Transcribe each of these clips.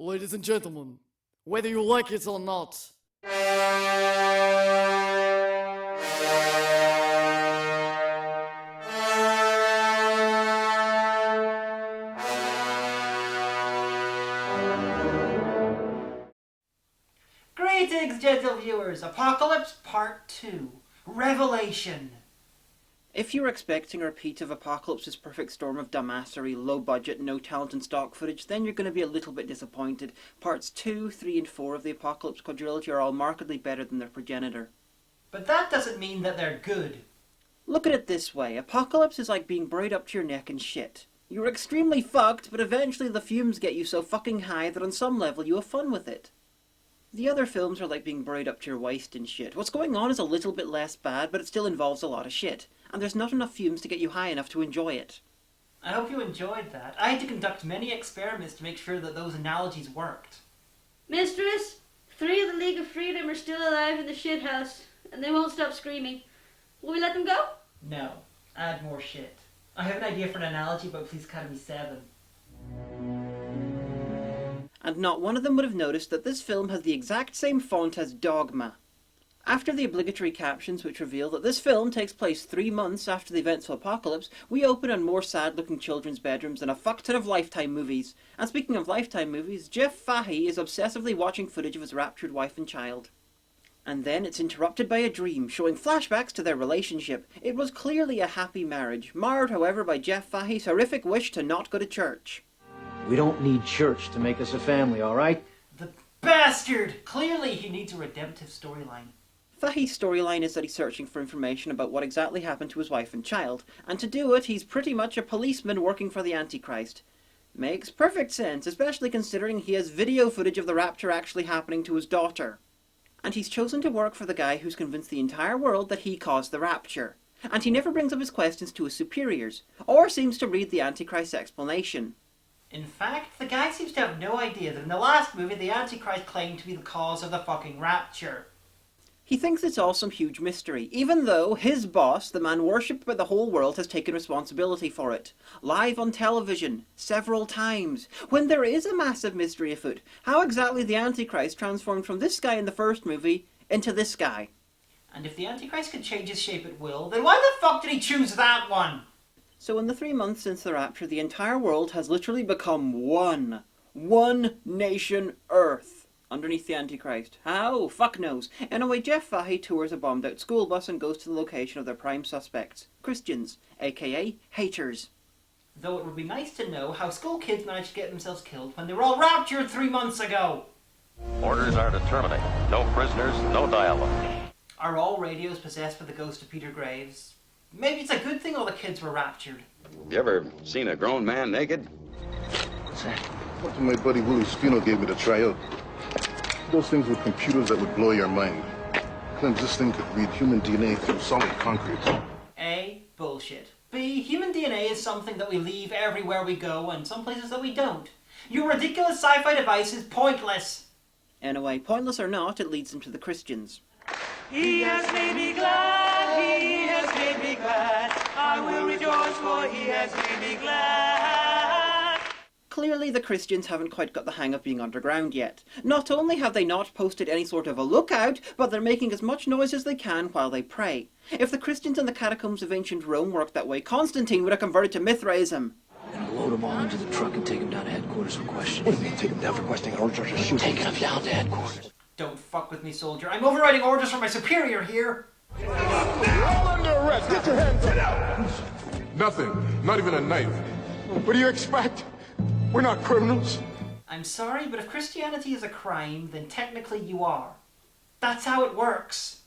Ladies and gentlemen, whether you like it or not. Greetings, gentle viewers! Apocalypse Part 2. Revelation. If you're expecting a repeat of Apocalypse's perfect storm of dumbassery, low budget, no talent and stock footage, then you're going to be a little bit disappointed. Parts 2, 3 and 4 of the Apocalypse Quadrilogy are all markedly better than their progenitor. But that doesn't mean that they're good. Look at it this way, Apocalypse is like being buried up to your neck in shit. You're extremely fucked, but eventually the fumes get you so fucking high that on some level you have fun with it. The other films are like being buried up to your waist in shit. What's going on is a little bit less bad, but it still involves a lot of shit. And there's not enough fumes to get you high enough to enjoy it. I hope you enjoyed that. I had to conduct many experiments to make sure that those analogies worked. Mistress, 3 of the League of Freedom are still alive in the shithouse, and they won't stop screaming. Will we let them go? No. Add more shit. I have an idea for an analogy about Police Academy 7. And not one of them would have noticed that this film has the exact same font as Dogma. After the obligatory captions which reveal that this film takes place 3 months after the events of Apocalypse, we open on more sad-looking children's bedrooms than a fuck-ton of Lifetime movies. And speaking of Lifetime movies, Jeff Fahey is obsessively watching footage of his raptured wife and child. And then it's interrupted by a dream, showing flashbacks to their relationship. It was clearly a happy marriage, marred however by Jeff Fahey's horrific wish to not go to church. We don't need church to make us a family, all right? The bastard! Clearly he needs a redemptive storyline. Fahey's storyline is that he's searching for information about what exactly happened to his wife and child, and to do it he's pretty much a policeman working for the Antichrist. Makes perfect sense, especially considering he has video footage of the rapture actually happening to his daughter. And he's chosen to work for the guy who's convinced the entire world that he caused the rapture. And he never brings up his questions to his superiors, or seems to read the Antichrist's explanation. In fact, the guy seems to have no idea that in the last movie the Antichrist claimed to be the cause of the fucking rapture. He thinks it's all some huge mystery, even though his boss, the man worshipped by the whole world, has taken responsibility for it. Live on television, several times. When there is a massive mystery afoot, how exactly the Antichrist transformed from this guy in the first movie into this guy? And if the Antichrist can change his shape at will, then why the fuck did he choose that one? So in the 3 months since the rapture, the entire world has literally become one. One nation Earth. Underneath the Antichrist. How? Fuck knows. Anyway, Jeff Fahey tours a bombed out school bus and goes to the location of their prime suspects. Christians, aka haters. Though it would be nice to know how school kids managed to get themselves killed when they were all raptured 3 months ago. Orders are to terminate. No prisoners, no dialogue. Are all radios possessed by the ghost of Peter Graves? Maybe it's a good thing all the kids were raptured. You ever seen a grown man naked? What's that? After my buddy Willie Spino gave me the tryout. Those things with computers that would blow your mind. Claims this thing could read human DNA through solid concrete. A. Bullshit. B. Human DNA is something that we leave everywhere we go and some places that we don't. Your ridiculous sci-fi device is pointless. Anyway, pointless or not, it leads them to the Christians. He has made me glad, he has made me glad. I will rejoice for he has made me glad. Clearly the Christians haven't quite got the hang of being underground yet. Not only have they not posted any sort of a lookout, but they're making as much noise as they can while they pray. If the Christians in the catacombs of ancient Rome worked that way, Constantine would have converted to Mithraism. And load them all into the truck and take them down to headquarters for questioning. What do you mean, take him down for questioning? Or just shoot him? Taking them down to headquarters. Don't fuck with me, soldier. I'm overriding orders from my superior here. You're all under arrest. Get your hands up. Nothing. Not even a knife. What do you expect? We're not criminals. I'm sorry, but if Christianity is a crime, then technically you are. That's how it works.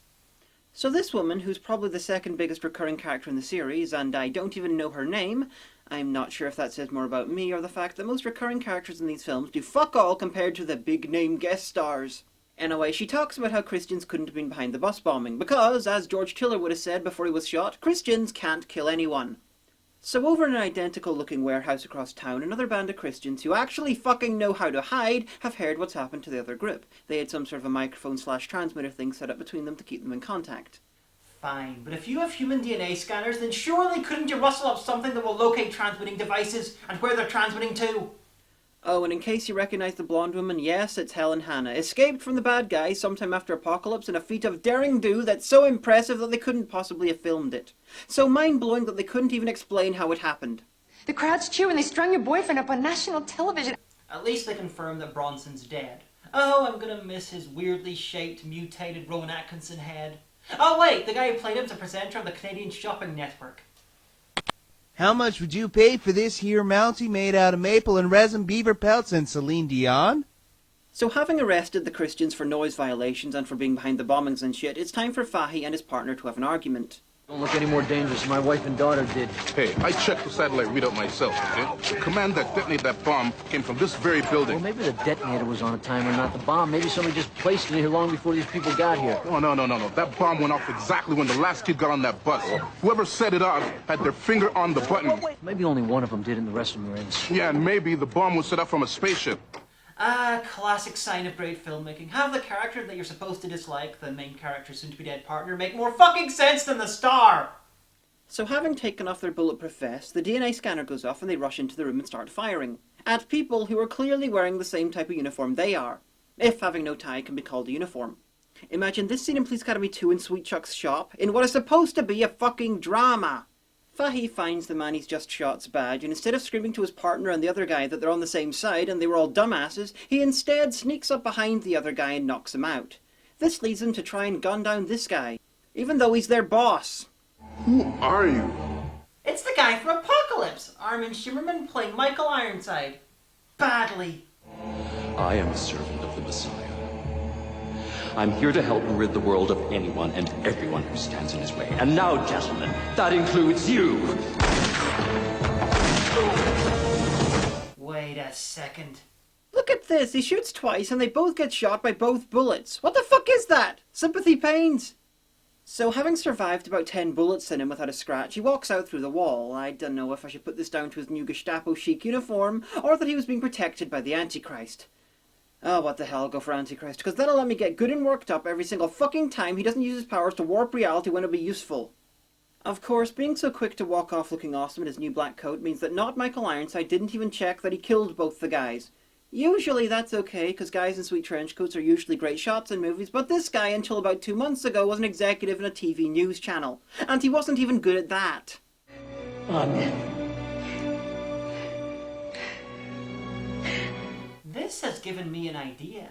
So this woman, who's probably the second biggest recurring character in the series, and I don't even know her name, I'm not sure if that says more about me or the fact that most recurring characters in these films do fuck all compared to the big-name guest stars. Anyway, she talks about how Christians couldn't have been behind the bus bombing, because, as George Tiller would have said before he was shot, Christians can't kill anyone. So over in an identical-looking warehouse across town, another band of Christians who actually fucking know how to hide have heard what's happened to the other group. They had some sort of a microphone/transmitter thing set up between them to keep them in contact. Fine, but if you have human DNA scanners, then surely couldn't you rustle up something that will locate transmitting devices and where they're transmitting to? Oh, and in case you recognize the blonde woman, yes, it's Helen Hannah. Escaped from the bad guys sometime after Apocalypse in a feat of daring do that's so impressive that they couldn't possibly have filmed it. So mind-blowing that they couldn't even explain how it happened. The crowds cheer when they strung your boyfriend up on national television. At least they confirmed that Bronson's dead. Oh, I'm gonna miss his weirdly shaped, mutated Rowan Atkinson head. Oh wait, the guy who played him's a presenter on the Canadian Shopping Network. How much would you pay for this here Mountie made out of maple and resin beaver pelts and Celine Dion? So having arrested the Christians for noise violations and for being behind the bombings and shit, it's time for Fahey and his partner to have an argument. Don't look any more dangerous than my wife and daughter did. Hey, I checked the satellite readout myself, okay? The command that detonated that bomb came from this very building. Well, maybe the detonator was on a timer, not the bomb. Maybe somebody just placed it here long before these people got here. Oh, no. That bomb went off exactly when the last kid got on that bus. Whoever set it off had their finger on the button. Maybe only one of them did and the rest of them were innocent. Yeah, and maybe the bomb was set up from a spaceship. Ah, classic sign of great filmmaking. Have the character that you're supposed to dislike, the main character's soon-to-be-dead partner, make more fucking sense than the star! So having taken off their bulletproof vest, the DNA scanner goes off and they rush into the room and start firing. At people who are clearly wearing the same type of uniform they are. If having no tie can be called a uniform. Imagine this scene in Police Academy 2 in Sweet Chuck's shop, in what is supposed to be a fucking drama. Fahey finds the man he's just shot's badge, and instead of screaming to his partner and the other guy that they're on the same side and they were all dumbasses, he instead sneaks up behind the other guy and knocks him out. This leads him to try and gun down this guy, even though he's their boss. Who are you? It's the guy from Apocalypse, Armin Shimmerman playing Michael Ironside. Badly. I am a servant of the Messiah. I'm here to help rid the world of anyone and everyone who stands in his way. And now, gentlemen, that includes you. Wait a second. Look at this, he shoots twice and they both get shot by both bullets. What the fuck is that? Sympathy pains. So having survived about 10 bullets in him without a scratch, he walks out through the wall. I don't know if I should put this down to his new Gestapo chic uniform, or that he was being protected by the Antichrist. Oh, what the hell, I'll go for Antichrist, because that'll let me get good and worked up every single fucking time he doesn't use his powers to warp reality when it'll be useful. Of course, being so quick to walk off looking awesome in his new black coat means that not Michael Ironside didn't even check that he killed both the guys. Usually that's okay, because guys in sweet trench coats are usually great shots in movies, but this guy, until about 2 months ago, was an executive in a TV news channel. And he wasn't even good at that. This has given me an idea.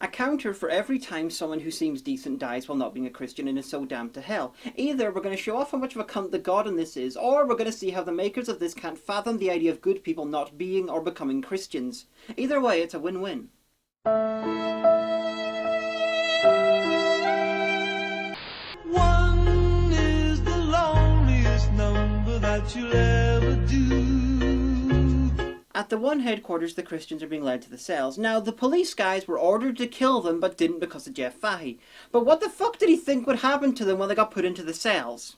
A counter for every time someone who seems decent dies while not being a Christian and is so damned to hell. Either we're going to show off how much of a cunt the god in this is, or we're going to see how the makers of this can't fathom the idea of good people not being or becoming Christians. Either way, it's a win-win. One is the loneliest number that you'll ever do. At the one headquarters, the Christians are being led to the cells. Now, the police guys were ordered to kill them, but didn't because of Jeff Fahey. But what the fuck did he think would happen to them when they got put into the cells?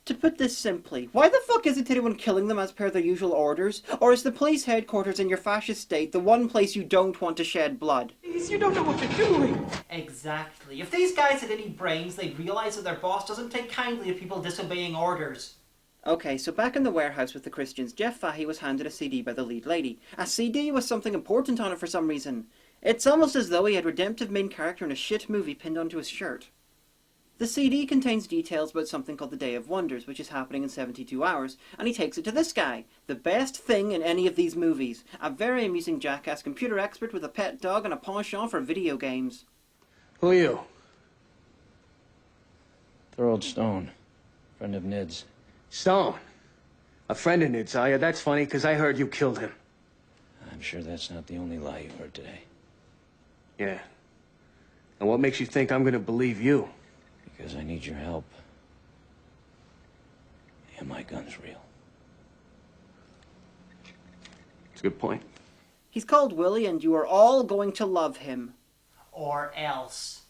To put this simply, why the fuck isn't anyone killing them as per their usual orders? Or is the police headquarters in your fascist state the one place you don't want to shed blood? You don't know what you're doing. Exactly. If these guys had any brains, they'd realise that their boss doesn't take kindly to people disobeying orders. Okay, so back in the warehouse with the Christians, Jeff Fahey was handed a CD by the lead lady. A CD with something important on it for some reason. It's almost as though he had redemptive main character in a shit movie pinned onto his shirt. The CD contains details about something called the Day of Wonders, which is happening in 72 hours, and he takes it to this guy, the best thing in any of these movies. A very amusing jackass computer expert with a pet dog and a penchant for video games. Who are you? Thorold Stone, friend of Nid's. Stone? A friend of Nid's, are you? That's funny, because I heard you killed him. I'm sure that's not the only lie you heard today. Yeah. And what makes you think I'm going to believe you? Because I need your help. And my gun's real. It's a good point. He's called Willie, and you are all going to love him. Or else.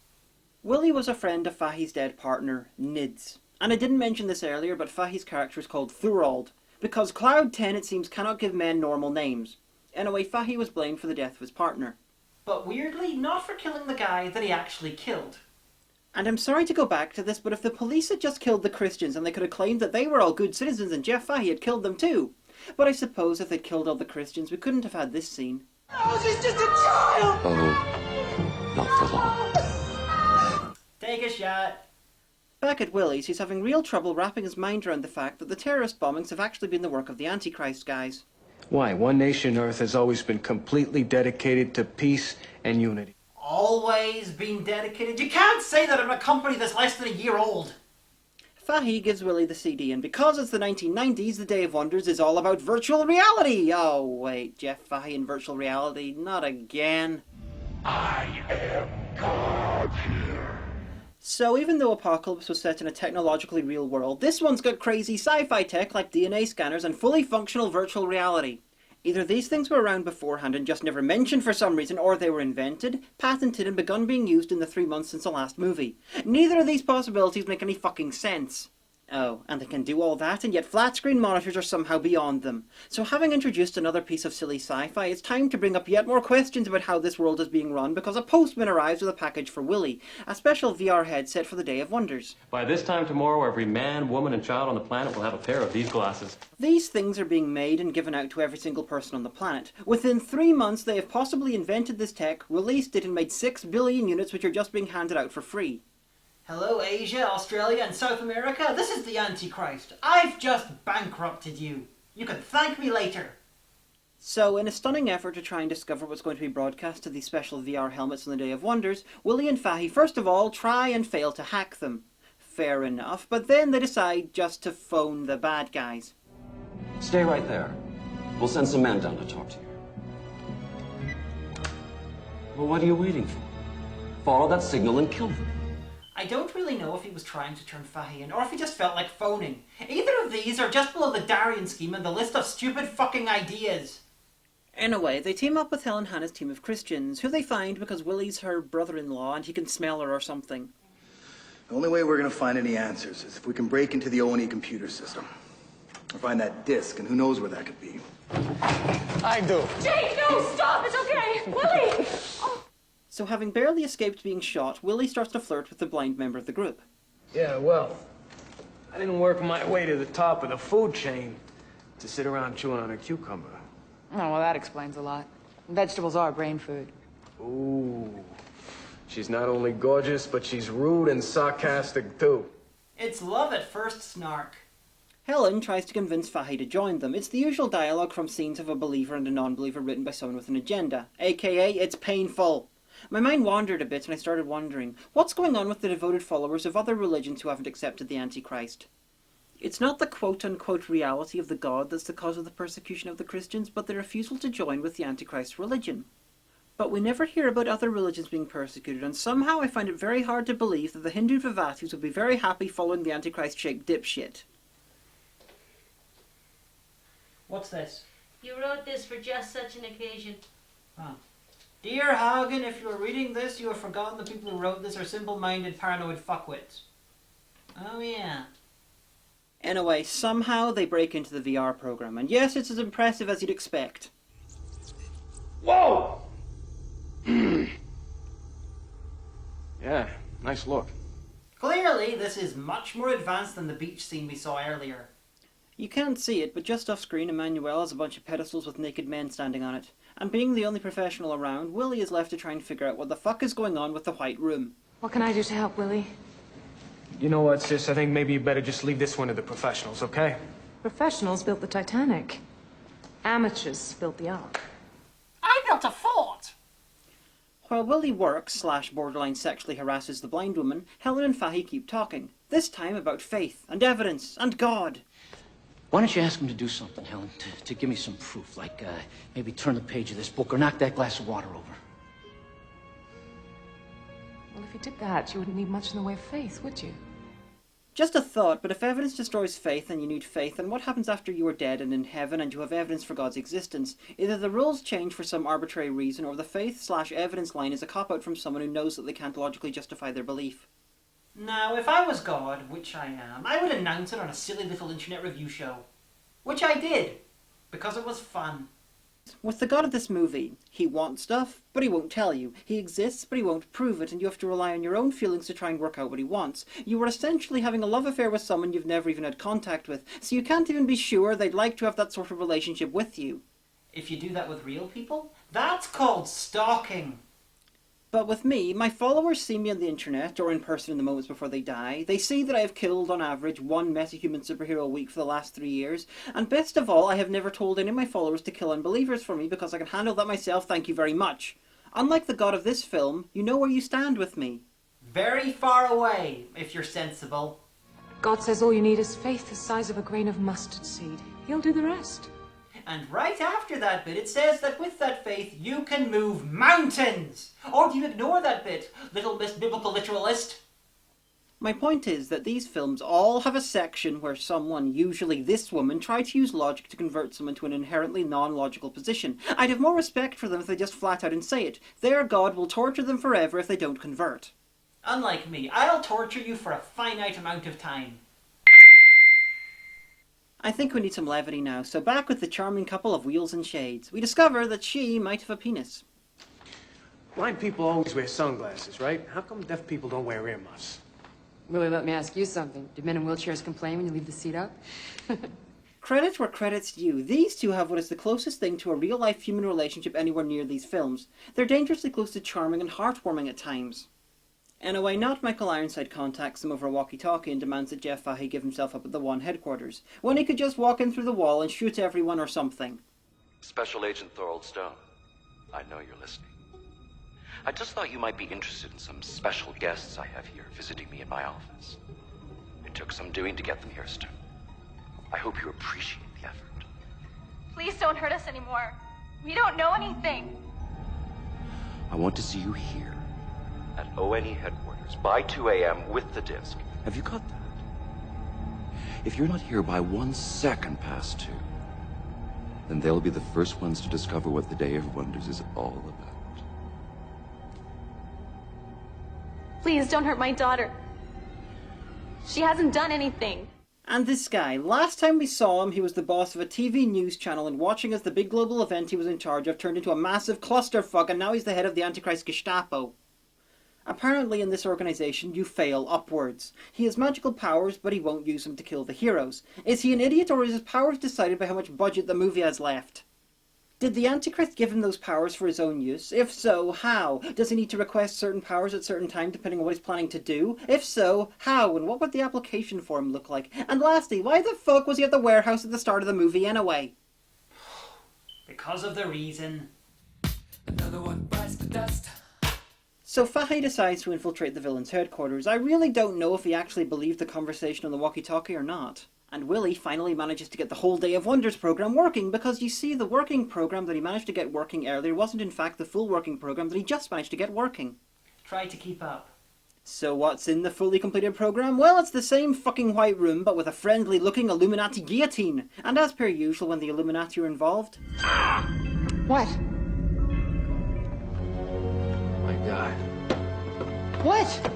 Willie was a friend of Fahey's dead partner, Nid's. And I didn't mention this earlier, but Fahey's character is called Thorold, because Cloud 10, it seems, cannot give men normal names. Anyway, Fahey was blamed for the death of his partner. But weirdly, not for killing the guy that he actually killed. And I'm sorry to go back to this, but if the police had just killed the Christians, and they could have claimed that they were all good citizens and Jeff Fahey had killed them too. But I suppose if they'd killed all the Christians, we couldn't have had this scene. Oh, she's just a child! Oh, not for long. Take a shot. Back at Willie's, he's having real trouble wrapping his mind around the fact that the terrorist bombings have actually been the work of the Antichrist guys. Why? One nation Earth has always been completely dedicated to peace and unity. Always been dedicated? You can't say that in a company that's less than a year old. Fahey gives Willie the CD, and because it's the 1990s, the Day of Wonders is all about virtual reality. Oh, wait, Jeff Fahey in virtual reality? Not again. I am God here. So even though Apocalypse was set in a technologically real world, this one's got crazy sci-fi tech like DNA scanners and fully functional virtual reality. Either these things were around beforehand and just never mentioned for some reason, or they were invented, patented, and begun being used in the 3 months since the last movie. Neither of these possibilities make any fucking sense. Oh, and they can do all that, and yet flat-screen monitors are somehow beyond them. So having introduced another piece of silly sci-fi, it's time to bring up yet more questions about how this world is being run, because a postman arrives with a package for Willie, a special VR headset for the Day of Wonders. By this time tomorrow, every man, woman, and child on the planet will have a pair of these glasses. These things are being made and given out to every single person on the planet. Within 3 months, they have possibly invented this tech, released it, and made 6 billion units which are just being handed out for free. Hello, Asia, Australia, and South America. This is the Antichrist. I've just bankrupted you. You can thank me later. So, in a stunning effort to try and discover what's going to be broadcast to these special VR helmets on the Day of Wonders, Willie and Fahey first of all try and fail to hack them. Fair enough, but then they decide just to phone the bad guys. Stay right there. We'll send some men down to talk to you. Well, what are you waiting for? Follow that signal and kill them. I don't really know if he was trying to turn Fahey in, or if he just felt like phoning. Either of these are just below the Darien scheme in the list of stupid fucking ideas. Anyway, they team up with Helen Hannah's team of Christians, who they find because Willie's her brother-in-law and he can smell her or something. The only way we're gonna find any answers is if we can break into the O&E computer system. Or find that disc, and who knows where that could be. I do. Jake, no, stop! It's okay! Willie! Oh. So having barely escaped being shot, Willie starts to flirt with the blind member of the group. Yeah, well, I didn't work my way to the top of the food chain to sit around chewing on a cucumber. Oh, well, that explains a lot. Vegetables are brain food. Ooh. She's not only gorgeous, but she's rude and sarcastic, too. It's love at first snark. Helen tries to convince Fahey to join them. It's the usual dialogue from scenes of a believer and a non-believer written by someone with an agenda. AKA, it's painful. My mind wandered a bit and I started wondering, what's going on with the devoted followers of other religions who haven't accepted the Antichrist? It's not the quote-unquote reality of the God that's the cause of the persecution of the Christians, but their refusal to join with the Antichrist religion. But we never hear about other religions being persecuted, and somehow I find it very hard to believe that the Hindu Vivatis would be very happy following the Antichrist-shaped dipshit. What's this? You wrote this for just such an occasion. Oh. Dear Hagan, if you are reading this, you have forgotten the people who wrote this are simple-minded, paranoid fuckwits. Oh yeah. Anyway, somehow they break into the VR program, and yes, it's as impressive as you'd expect. Whoa! Yeah, nice look. Clearly, this is much more advanced than the beach scene we saw earlier. You can't see it, but just off screen, Emmanuel has a bunch of pedestals with naked men standing on it. And being the only professional around, Willie is left to try and figure out what the fuck is going on with the White Room. What can I do to help, Willie? You know what, sis? I think maybe you better just leave this one to the professionals, okay? Professionals built the Titanic. Amateurs built the Ark. I built a fort! While Willie works/borderline sexually harasses the blind woman, Helen and Fahey keep talking. This time about faith, and evidence, and God. Why don't you ask him to do something, Helen, to give me some proof, like maybe turn the page of this book or knock that glass of water over. Well, if you did that, you wouldn't need much in the way of faith, would you? Just a thought, but if evidence destroys faith and you need faith, then what happens after you are dead and in heaven and you have evidence for God's existence? Either the rules change for some arbitrary reason, or the faith/evidence line is a cop-out from someone who knows that they can't logically justify their belief. Now, if I was God, which I am, I would announce it on a silly little internet review show. Which I did, because it was fun. With the God of this movie, he wants stuff, but he won't tell you. He exists, but he won't prove it, and you have to rely on your own feelings to try and work out what he wants. You are essentially having a love affair with someone you've never even had contact with, so you can't even be sure they'd like to have that sort of relationship with you. If you do that with real people, that's called stalking. But with me, my followers see me on the internet or in person in the moments before they die. They see that I have killed, on average, one metahuman superhero a week for the last 3 years. And best of all, I have never told any of my followers to kill unbelievers for me because I can handle that myself, thank you very much. Unlike the god of this film, you know where you stand with me. Very far away, if you're sensible. God says all you need is faith the size of a grain of mustard seed. He'll do the rest. And right after that bit, it says that with that faith, you can move mountains! Or do you ignore that bit, little Miss Biblical Literalist? My point is that these films all have a section where someone, usually this woman, tried to use logic to convert someone to an inherently non-logical position. I'd have more respect for them if they just flat out and say it. Their God will torture them forever if they don't convert. Unlike me, I'll torture you for a finite amount of time. I think we need some levity now, so back with the charming couple of wheels and shades. We discover that she might have a penis. Blind people always wear sunglasses, right? How come deaf people don't wear earmuffs? Willie, let me ask you something. Do men in wheelchairs complain when you leave the seat up? Credit where credit's due. These two have what is the closest thing to a real-life human relationship anywhere near these films. They're dangerously close to charming and heartwarming at times. Anyway, not Michael Ironside contacts him over a walkie-talkie and demands that Jeff Fahey give himself up at the One headquarters, when he could just walk in through the wall and shoot everyone or something. Special Agent Thorold Stone, I know you're listening. I just thought you might be interested in some special guests I have here visiting me in my office. It took some doing to get them here, Stone. I hope you appreciate the effort. Please don't hurt us anymore. We don't know anything. I want to see you here at ONE headquarters by 2 a.m. with the disc. Have you got that? If you're not here by 1 second past 2, then they'll be the first ones to discover what the Day of Wonders is all about. Please don't hurt my daughter. She hasn't done anything. And this guy, last time we saw him, he was the boss of a TV news channel, and watching as the big global event he was in charge of turned into a massive clusterfuck, and now he's the head of the Antichrist Gestapo. Apparently in this organization, you fail upwards. He has magical powers, but he won't use them to kill the heroes. Is he an idiot, or is his powers decided by how much budget the movie has left? Did the Antichrist give him those powers for his own use? If so, how? Does he need to request certain powers at certain times depending on what he's planning to do? If so, how? And what would the application form look like? And lastly, why the fuck was he at the warehouse at the start of the movie anyway? Because of the reason. Another one bites the dust. So Fahey decides to infiltrate the villain's headquarters. I really don't know if he actually believed the conversation on the walkie-talkie or not. And Willie finally manages to get the whole Day of Wonders program working, because you see, the working program that he managed to get working earlier wasn't in fact the full working program that he just managed to get working. Try to keep up. So what's in the fully completed program? Well, it's the same fucking white room, but with a friendly-looking Illuminati guillotine. And as per usual when the Illuminati are involved... What? My God. What?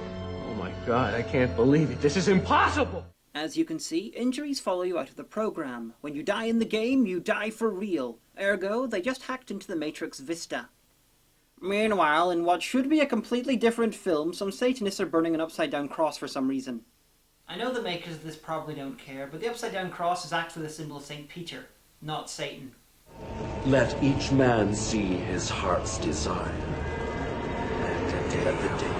Oh my God, I can't believe it. This is impossible! As you can see, injuries follow you out of the program. When you die in the game, you die for real. Ergo, they just hacked into the Matrix Vista. Meanwhile, in what should be a completely different film, some Satanists are burning an upside-down cross for some reason. I know the makers of this probably don't care, but the upside-down cross is actually the symbol of St. Peter, not Satan. Let each man see his heart's desire. Let the day begin.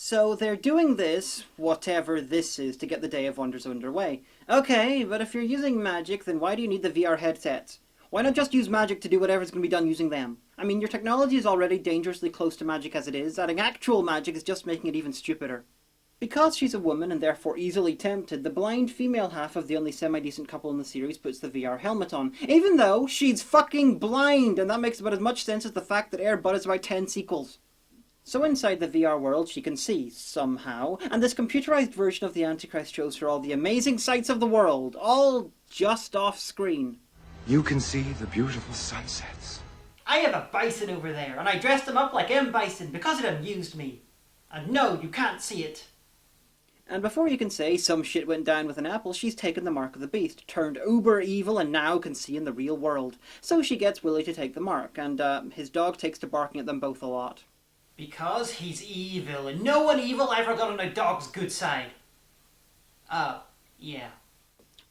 So they're doing this, whatever this is, to get the Day of Wonders underway. Okay, but if you're using magic, then why do you need the VR headsets? Why not just use magic to do whatever's going to be done using them? I mean, your technology is already dangerously close to magic as it is. Adding actual magic is just making it even stupider. Because she's a woman and therefore easily tempted, the blind female half of the only semi-decent couple in the series puts the VR helmet on, even though she's fucking blind, and that makes about as much sense as the fact that Air Bud is about 10 sequels. So inside the VR world she can see, somehow, and this computerized version of the Antichrist shows her all the amazing sights of the world, all just off screen. You can see the beautiful sunsets. I have a bison over there, and I dressed him up like M. Bison because it amused me. And no, you can't see it. And before you can say some shit went down with an apple, she's taken the mark of the beast, turned uber evil, and now can see in the real world. So she gets Willie to take the mark, and his dog takes to barking at them both a lot. Because he's evil, and no one evil ever got on a dog's good side. Oh, yeah.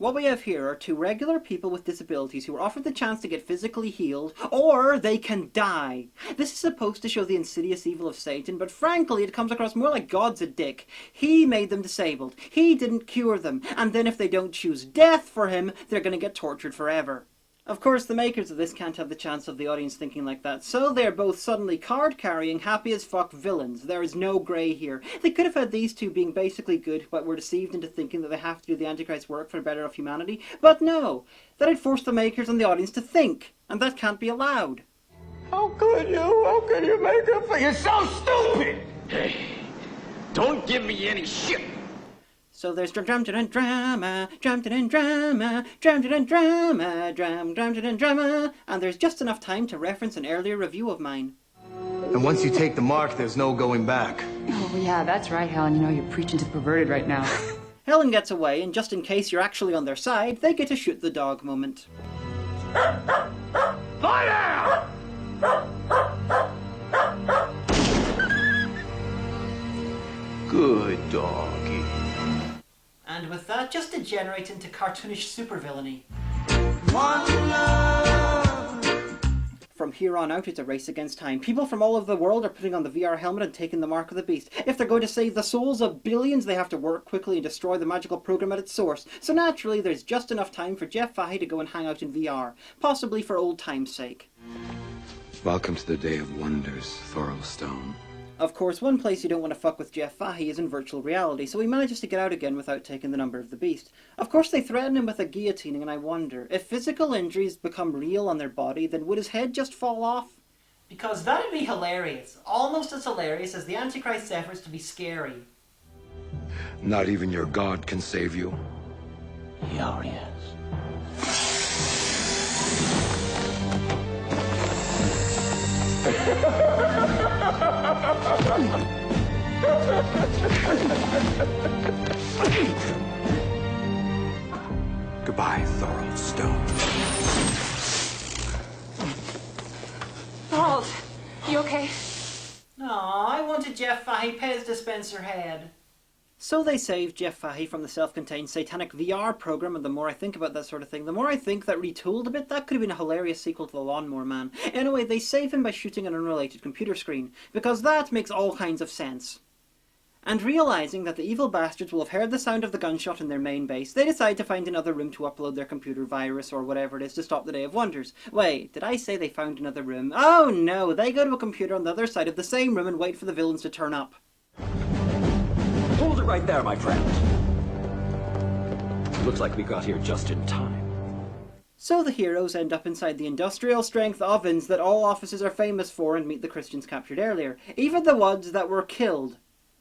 What we have here are two regular people with disabilities who are offered the chance to get physically healed, or they can die. This is supposed to show the insidious evil of Satan, but frankly it comes across more like God's a dick. He made them disabled, he didn't cure them, and then if they don't choose death for him, they're gonna get tortured forever. Of course, the makers of this can't have the chance of the audience thinking like that, so they're both suddenly card-carrying, happy-as-fuck villains. There is no grey here. They could have had these two being basically good, but were deceived into thinking that they have to do the Antichrist's work for the better of humanity. But no! That'd force the makers and the audience to think, and that can't be allowed. How could you? How could you make a thing? You're so stupid! Hey, don't give me any shit! So there's drama, drama, drama, and there's just enough time to reference an earlier review of mine. And once you take the mark, there's no going back. Oh, yeah, that's right, Helen. You know you're preaching to the perverted right now. Helen gets away, and just in case you're actually on their side, they get a shoot the dog moment. Lie down! Good doggy. And with that, just degenerate into cartoonish supervillainy. From here on out, it's a race against time. People from all over the world are putting on the VR helmet and taking the mark of the beast. If they're going to save the souls of billions, they have to work quickly and destroy the magical program at its source. So naturally, there's just enough time for Jeff Fahey to go and hang out in VR. Possibly for old time's sake. Welcome to the Day of Wonders, Thorlstone. Of course, one place you don't want to fuck with Jeff Fahey is in virtual reality, so he manages to get out again without taking the number of the beast. Of course, they threaten him with a guillotining, and I wonder, if physical injuries become real on their body, then would his head just fall off? Because that'd be hilarious. Almost as hilarious as the Antichrist's efforts to be scary. Not even your God can save you. He already is. Goodbye, Thorlstone. Thorold, you okay? Aw, I wanted Jeff Fahey Pez dispenser head. So they saved Jeff Fahey from the self-contained satanic VR program, and the more I think about that sort of thing, the more I think that retooled a bit, that could have been a hilarious sequel to The Lawnmower Man. Anyway, they save him by shooting an unrelated computer screen, because that makes all kinds of sense. And realising that the evil bastards will have heard the sound of the gunshot in their main base, they decide to find another room to upload their computer virus or whatever it is to stop the Day of Wonders. Wait, did I say they found another room? Oh no, they go to a computer on the other side of the same room and wait for the villains to turn up. Hold it right there, my friend. Looks like we got here just in time. So the heroes end up inside the industrial-strength ovens that all offices are famous for and meet the Christians captured earlier. Even the ones that were killed.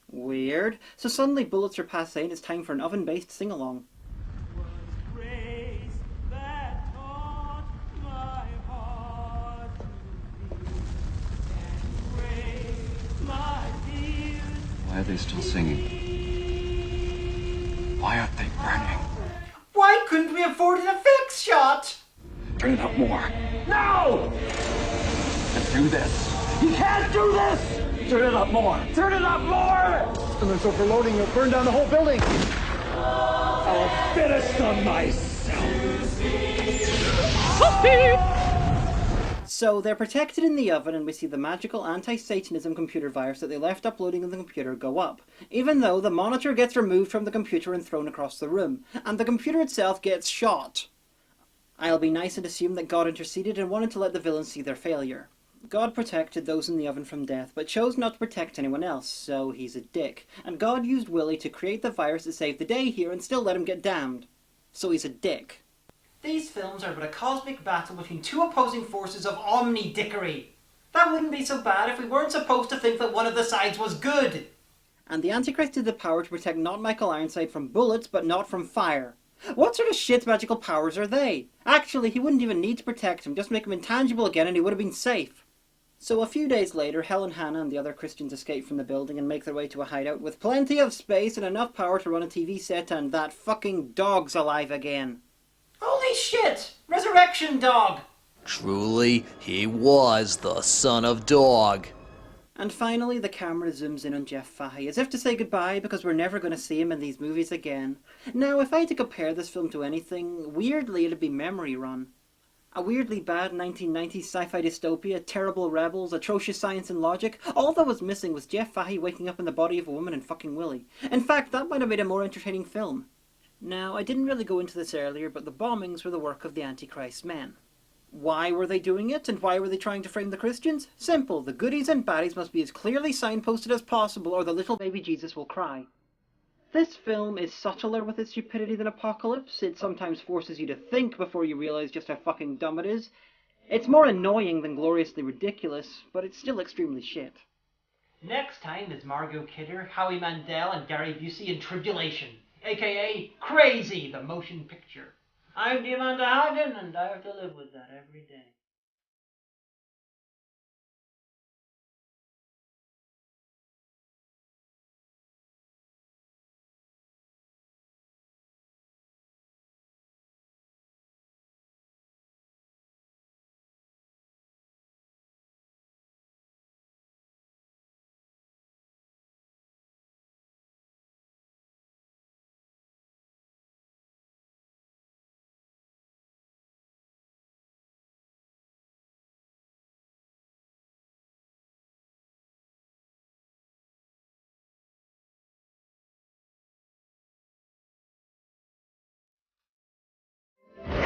Weird. So suddenly bullets are passé and it's time for an oven-based sing-along. Why are they still singing? Why aren't they burning? Why couldn't we afford an effects shot? Turn it up more. No! And do this. You can't do this! Turn it up more. Turn it up more! It's overloading. It'll burn down the whole building. I'll finish them myself. So they're protected in the oven, and we see the magical anti-Satanism computer virus that they left uploading in the computer go up, even though the monitor gets removed from the computer and thrown across the room, and the computer itself gets shot. I'll be nice and assume that God interceded and wanted to let the villains see their failure. God protected those in the oven from death, but chose not to protect anyone else, so he's a dick. And God used Willie to create the virus to save the day here and still let him get damned. So he's a dick. These films are but a cosmic battle between two opposing forces of omni-dickery. That wouldn't be so bad if we weren't supposed to think that one of the sides was good. And the Antichrist had the power to protect not Michael Ironside from bullets, but not from fire. What sort of shit magical powers are they? Actually, he wouldn't even need to protect him, just make him intangible again and he would have been safe. So a few days later, Helen, Hannah and the other Christians escape from the building and make their way to a hideout with plenty of space and enough power to run a TV set, and that fucking dog's alive again. Holy shit! Resurrection dog! Truly, he was the son of dog. And finally, the camera zooms in on Jeff Fahey, as if to say goodbye because we're never going to see him in these movies again. Now, if I had to compare this film to anything, weirdly it'd be Memory Run. A weirdly bad 1990s sci-fi dystopia, terrible rebels, atrocious science and logic. All that was missing was Jeff Fahey waking up in the body of a woman and fucking Willie. In fact, that might have made a more entertaining film. Now, I didn't really go into this earlier, but the bombings were the work of the Antichrist men. Why were they doing it, and why were they trying to frame the Christians? Simple, the goodies and baddies must be as clearly signposted as possible, or the little baby Jesus will cry. This film is subtler with its stupidity than Apocalypse. It sometimes forces you to think before you realise just how fucking dumb it is. It's more annoying than gloriously ridiculous, but it's still extremely shit. Next time is Margot Kidder, Howie Mandel, and Gary Busey in Tribulation, aka Crazy, the motion picture. I'm the Amanda Hagan, and I have to live with that every day.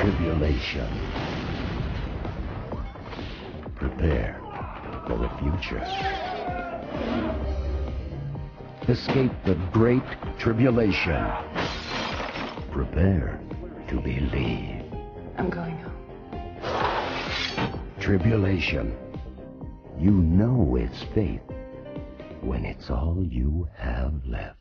Tribulation. Prepare for the future. Escape the great tribulation. Prepare to believe. I'm going home. Tribulation. You know it's faith when it's all you have left.